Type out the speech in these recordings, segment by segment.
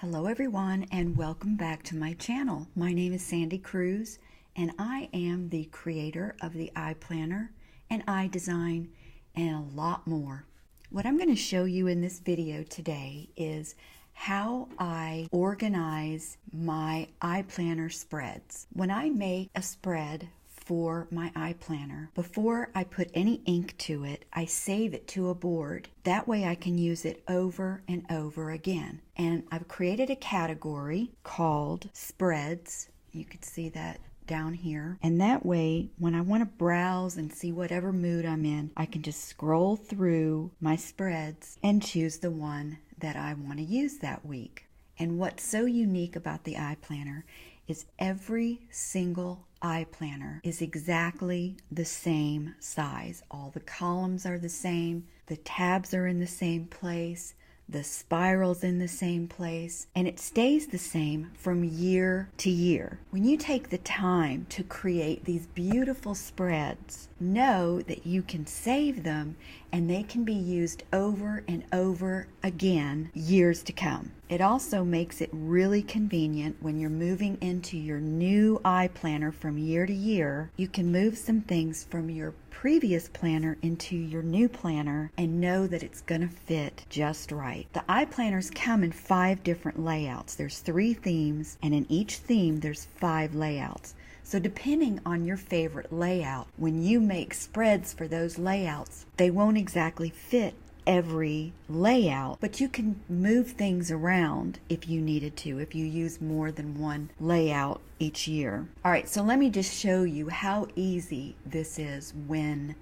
Hello everyone and welcome back to my channel. My name is Sandy Cruz and I am the creator of the iPlanner and iDesign and a lot more. What I'm going to show you in this video today is how I organize my iPlanner spreads. When I make a spread for my iPlanner, before I put any ink to it, I save it to a board. That way I can use it over and over again. And I've created a category called Spreads. You can see that down here. And that way, when I want to browse and see whatever mood I'm in, I can just scroll through my spreads and choose the one that I want to use that week. And what's so unique about the iPlanner is every single iPlanner is exactly the same size. All the columns are the same, the tabs are in the same place, the spiral's in the same place, and it stays the same from year to year. When you take the time to create these beautiful spreads, know that you can save them and they can be used over and over again years to come. It also makes it really convenient when you're moving into your new iPlanner from year to year. You can move some things from your previous planner into your new planner and know that it's going to fit just right. The iPlanners come in 5 different layouts. There's 3 themes, and in each theme there's 5 layouts. So depending on your favorite layout, when you make spreads for those layouts, they won't exactly fit every layout, but you can move things around if you needed to, if you use more than one layout each year. Alright, so let me just show you how easy this is when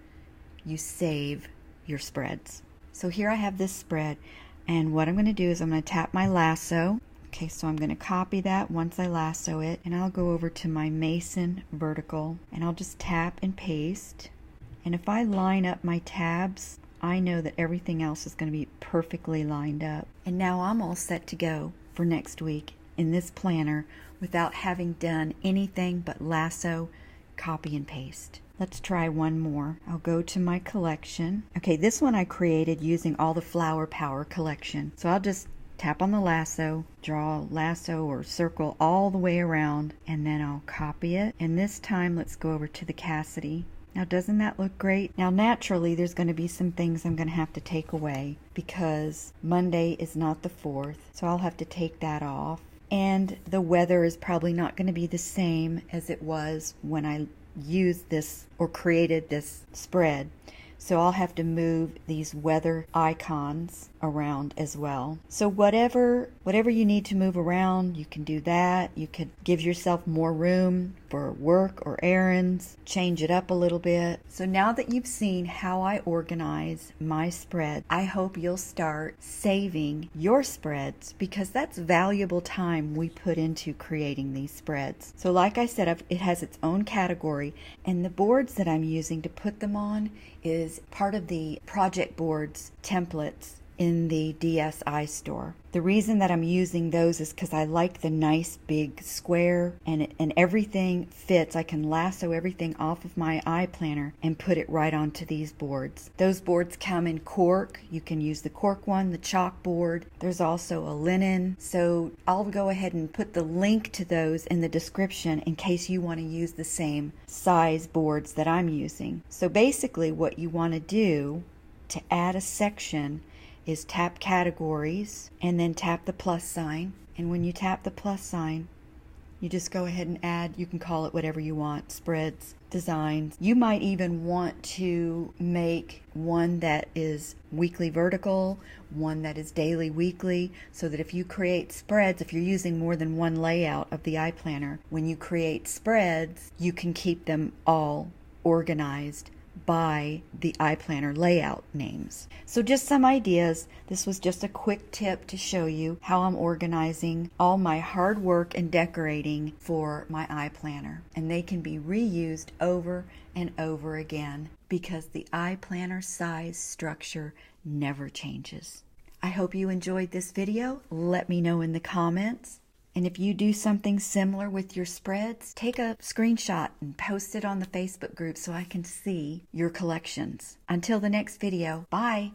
you save your spreads. So here I have this spread, and what I'm going to do is I'm going to tap my lasso. Okay, so I'm going to copy that once I lasso it, and I'll go over to my Mason vertical, and I'll just tap and paste. And if I line up my tabs, I know that everything else is going to be perfectly lined up. And now I'm all set to go for next week in this planner without having done anything but lasso, copy, and paste. Let's try one more. I'll go to my collection. Okay, this one I created using all the Flower Power collection. So I'll just tap on the lasso, draw a lasso or circle all the way around, and then I'll copy it. And this time let's go over to the Cassidy. Now doesn't that look great? Now naturally there's going to be some things I'm going to have to take away because Monday is not the 4th, so I'll have to take that off. And the weather is probably not going to be the same as it was when I used this or created this spread. So I'll have to move these weather icons around as well. So whatever you need to move around, you can do that. You could give yourself more room for work or errands, change it up a little bit. So now that you've seen how I organize my spread, I hope you'll start saving your spreads because that's valuable time we put into creating these spreads. So like I said, it has its own category, and the boards that I'm using to put them on is part of the project boards templates in the DSI store. The reason that I'm using those is because I like the nice big square and everything fits. I can lasso everything off of my iPlanner and put it right onto these boards. Those boards come in cork. You can use the cork one, the chalkboard. There's also a linen. So I'll go ahead and put the link to those in the description in case you want to use the same size boards that I'm using. So basically what you want to do to add a section is tap categories and then tap the plus sign. And when you tap the plus sign, you just go ahead and add, you can call it whatever you want, spreads, designs. You might even want to make one that is weekly vertical, one that is daily weekly, so that if you create spreads, if you're using more than one layout of the iPlanner, when you create spreads, you can keep them all organized by the iPlanner layout names. So just some ideas. This was just a quick tip to show you how I'm organizing all my hard work and decorating for my iPlanner. And they can be reused over and over again because the iPlanner size structure never changes. I hope you enjoyed this video. Let me know in the comments. And if you do something similar with your spreads, take a screenshot and post it on the Facebook group so I can see your collections. Until the next video, bye.